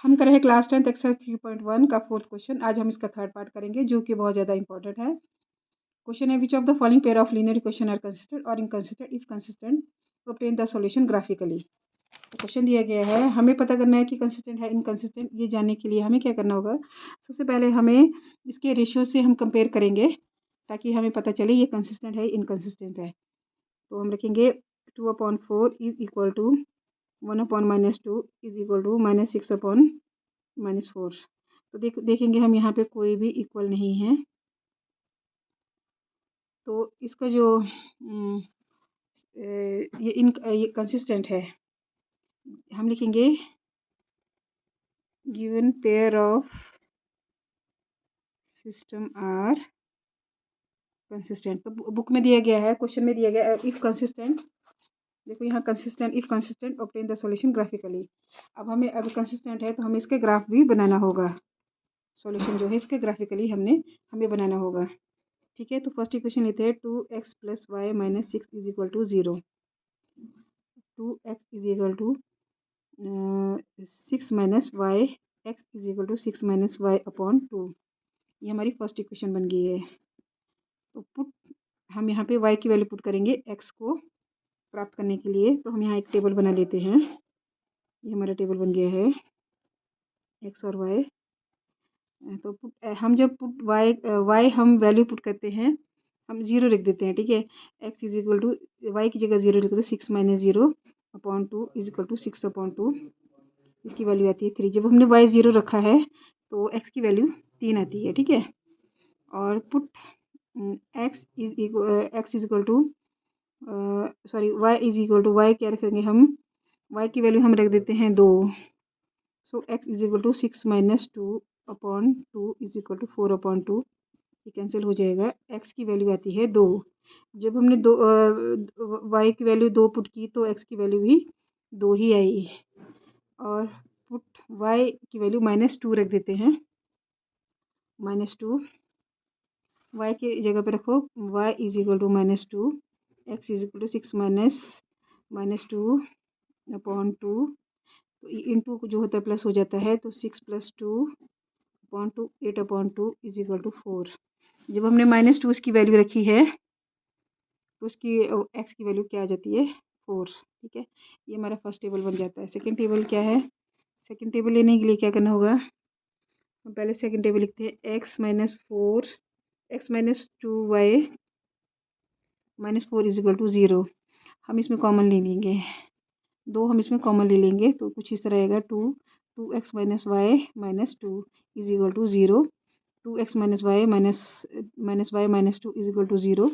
हम कर रहे हैं क्लास 10th एक्सरसाइज 3.1 का 4th क्वेश्चन। आज हम इसका थर्ड पार्ट करेंगे जो कि बहुत ज़्यादा इंपॉर्टेंट है। क्वेश्चन है which of the following pair of linear equation are consistent और inconsistent, if consistent obtain the solution graphically. Question दिया गया है, हमें पता करना है कि कंसिस्टेंट है इनकंसिस्टेंट। ये जानने के लिए हमें क्या करना होगा, सबसे पहले हमें इसके रेशियो से हम कंपेयर करेंगे ताकि हमें पता चले ये कंसिस्टेंट है इनकंसिस्टेंट है। तो हम लिखेंगे 2/4 is equal to 1/-2 is equal to -6/-4। तो देखेंगे हम यहाँ पे कोई भी इक्वल नहीं है, तो इसका जो ये कंसिस्टेंट है। हम लिखेंगे given pair of system are consistent. तो बुक में दिया गया है, क्वेश्चन में दिया गया है इफ कंसिस्टेंट। देखो यहाँ consistent, if consistent obtain the solution graphically. अब हमें अब कंसिस्टेंट है तो हमें इसके ग्राफ भी बनाना होगा। सॉल्यूशन जो है इसके ग्राफिकली हमें बनाना होगा। ठीक है, तो फर्स्ट इक्वेशन लेते हैं 2x + y - 6 is equal to 0। 2x is equal to 6 - y, x is equal to 6 - y/2। ये हमारी फर्स्ट इक्वेशन बन गई है। तो पुट हम यहाँ पे y की वैल्यू पुट करेंगे x को प्राप्त करने के लिए। तो हम यहाँ एक टेबल बना लेते हैं। ये हमारा टेबल बन गया है x और y। तो हम जब पुट y हम वैल्यू पुट करते हैं, हम 0 लिख देते हैं। ठीक है, x is equal to y की जगह 0 लिख दो, 6 - 0/2 इज इक्वल टू 6/2। इसकी वैल्यू आती है 3। जब हमने y 0 रखा है तो x की वैल्यू 3 आती है। ठीक है, और put x is equal to y is equal to y क्या रखेंगे हम, y की वैल्यू हम रख देते हैं 2। So x is equal to 6 - 2/2 is equal to 4/2। ये कैंसिल हो जाएगा। x की वैल्यू आती है 2। जब हमने y की वैल्यू 2 पुट की तो x की वैल्यू भी 2 ही आई। और पुट y की वैल्यू -2 रख देते हैं। -2 y की जगह पे रखो, y is equal to -2, x is equal to 6 - 2/2। तो इंटू जो होता है प्लस हो जाता है, तो 6 + 2/2 8/2 इज इक्वल टू 4। जब हमने -2 इसकी वैल्यू रखी है तो उसकी x की वैल्यू क्या आ जाती है, 4। ठीक है, ये हमारा फर्स्ट टेबल बन जाता है। सेकंड टेबल क्या है, सेकंड टेबल लेने के लिए क्या करना होगा, हम पहले सेकंड टेबल लिखते हैं x - 2y -4 is equal to 0। हम इसमें कॉमन ले लेंगे, 2 हम इसमें कॉमन ले लेंगे तो कुछ इस तरह आएगा 2x - y - 2 is equal to 0। 2x - y - y - 2 is equal to 0।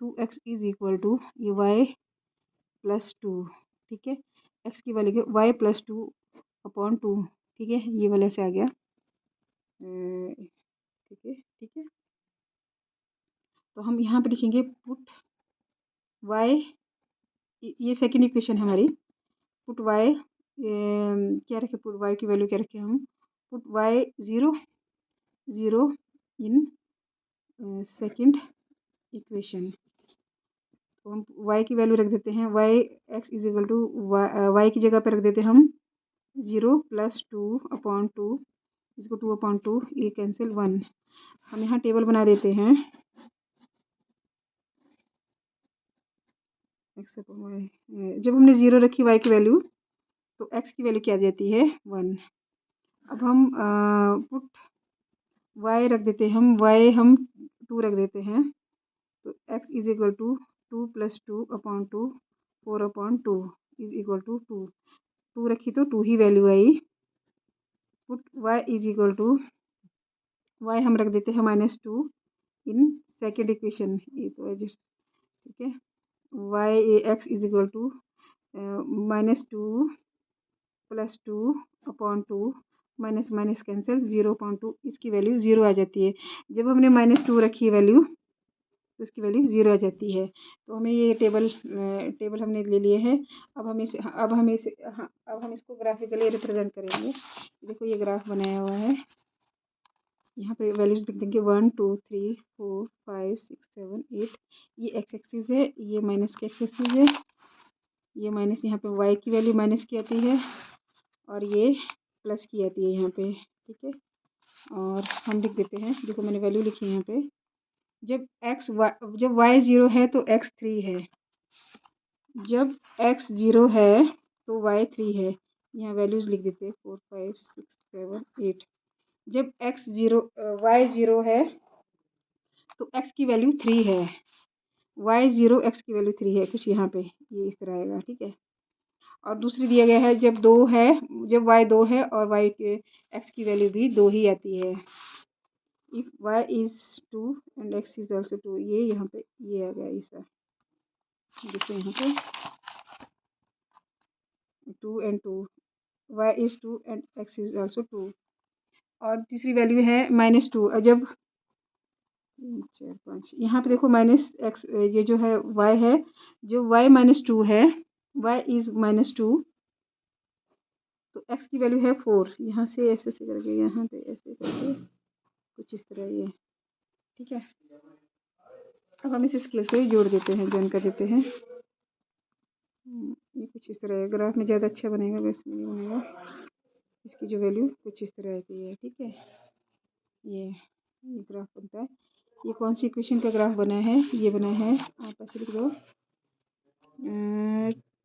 2x is equal to ये y + 2। ठीक है, x की वैल्यू y + 2/2। ठीक है, ये वाले से आ गया। ठीक है, तो हम यहाँ पे लिखेंगे पुट y, ये सेकंड इक्वेशन है हमारी। पुट y क्या रखे, पुट y की वैल्यू क्या रखे हम, put y 0 0 in second equation. तो हम y की वैल्यू रख देते हैं, x is equal to y की जगह पर रख देते हैं हम 0 + 2/2 इसको 2/2, ये कैंसिल 1। हम यहाँ टेबल बना देते हैं जब हमने 0 रखी y की वैल्यू तो x की वैल्यू क्या जाती है, 1। अब हम पुट y रख देते हैं, हम 2 रख देते हैं। तो x is equal to 2 + 2/2 4/2 is equal to 2 रखी तो 2 ही वैल्यू आई। Put y is equal to y हम रख देते हैं -2 इन सेकेंड इक्वेशन। ये तो एडजस्ट, ठीक है, x is equal to -2 + 2/2 minus cancel 0/2, इसकी वैल्यू 0 आ जाती है। जब हमने -2 रखी वैल्यू तो इसकी वैल्यू 0 आ जाती है। तो हमें ये टेबल हमने ले लिए हैं। अब हम इसको ग्राफिकली रिप्रेजेंट करेंगे। देखो ये ग्राफ बनाया हुआ है, यहाँ पे वैल्यूज लिख देंगे 1 2 3 4 5 6 7 8। ये एक्स एक्सिस है, ये माइनस की एक्सिस है, ये माइनस, यहाँ पे वाई की वैल्यू माइनस की आती है, और ये प्लस की आती है यहाँ पे, ठीक है। और हम लिख देते हैं, देखो मैंने वैल्यू लिखी है यहाँ पे, जब y 0 है तो x 3 है, जब x 0 है तो y 3 है। यहाँ वैल्यूज लिख देते हैं 4 5 6 7 8। जब y 0 है तो x की वैल्यू 3 है, y 0 x की वैल्यू 3 है, कुछ यहाँ पे ये इस तरह आएगा, ठीक है। और दूसरी दिया गया है जब y 2 है और y के x की वैल्यू भी 2 ही आती है। If y is 2 and x is also 2, ये यहाँ पे ये आ गया ऐसा, देखो यहाँ पे 2 and 2, y is 2 and x is also 2। और तीसरी वैल्यू है -2, जब 4 5 यहाँ पे देखो -x, ये जो है y है, जो y -2 है, y is -2, तो x की वैल्यू है 4। यहाँ से ऐसे करके यहाँ पे ऐसे करके कुछ इस तरह ये, ठीक है। अब हम इस स्केल से जोड़ देते हैं, जॉइन कर देते हैं। ये कुछ इस तरह है, ग्राफ में ज़्यादा अच्छा बनेगा, वैसे नहीं बनेगा। इसकी जो वैल्यू कुछ इस तरह की है, ठीक है। ये ग्राफ बनता है। ये कौन सी इक्वेशन का ग्राफ बना है, ये बना है, आप ऐसे लिख दो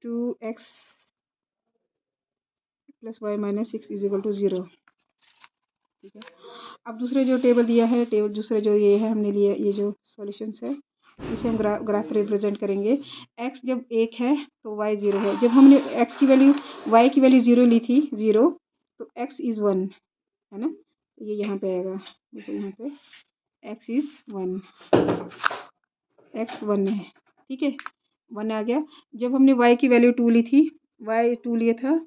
2x + y - 6 = 0, ठीक है। अब दूसरे जो टेबल दिया है, दूसरे जो ये है हमने लिया, ये जो सॉल्यूशंस है, इसे हम ग्राफ रिप्रेजेंट करेंगे। x जब 1 है तो y 0 है। जब हमने x की वैल्यू y की वैल्यू 0 ली थी, 0, तो x is 1 है ना, ये यहाँ पे आएगा, देखो यहाँ पे x is 1, x 1 है, ठीक है, 1 आ गया। जब हमने y की वैल्यू 2 ली थी, y 2 लिया था,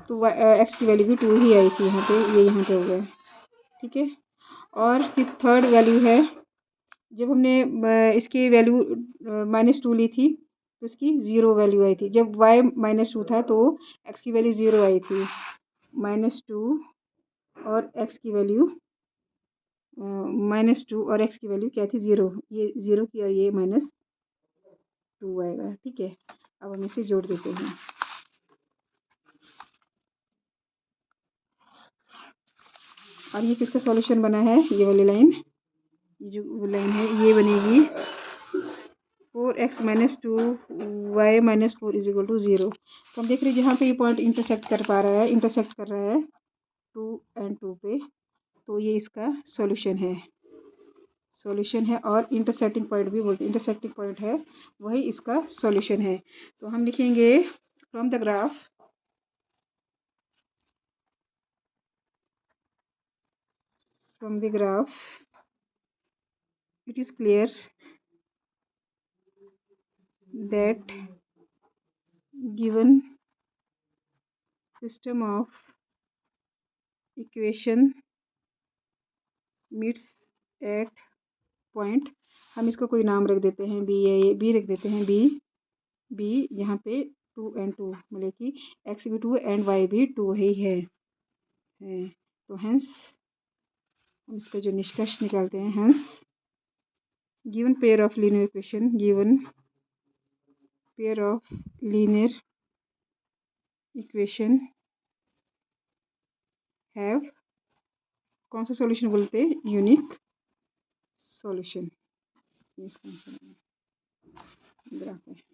तो x की वैल्यू भी 2 ही आई थी यहाँ पे, ये यहाँ पे हो गया, ठीक है। और फिर थर्ड वैल्यू है, जब हमने इसकी वैल्यू -2 ली थी, तो इसकी 0 वैल्यू आई थी। जब y -2 था तो x की वैल्यू 0 आई थी, -2 और x की वैल्यू -2 और x की वैल्यू क्या थी, 0, ये 0 की और ये -2 आएगा, ठीक है। अब हम इसे जोड़ देते हैं। और ये किसका सॉल्यूशन बना है, ये वाली लाइन, ये जो लाइन है ये बनेगी 4x - 2 y - 4 = 0। तो हम देख रहे हैं जहाँ पे ये पॉइंट इंटरसेक्ट कर रहा है 2 and 2 पे, तो ये इसका सॉल्यूशन है। और इंटरसेक्टिंग पॉइंट भी बोलते हैं, इंटरसेक्टिंग पॉइंट है वही इसका सॉल्यूशन है। तो हम लिखेंगे from the graph it is clear that given system of equation meets at point, हम इसको कोई नाम रख देते हैं, बी रख देते हैं, बी यहाँ पे 2 and 2, मतलब कि x भी 2 and y भी 2 ही है। तो हेंस हम इसका जो निष्कर्ष निकालते हैं, hence given pair of linear equation have, कौन सा सॉल्यूशन बोलते हैं, यूनिक सॉल्यूशन। इसका ग्राफ है।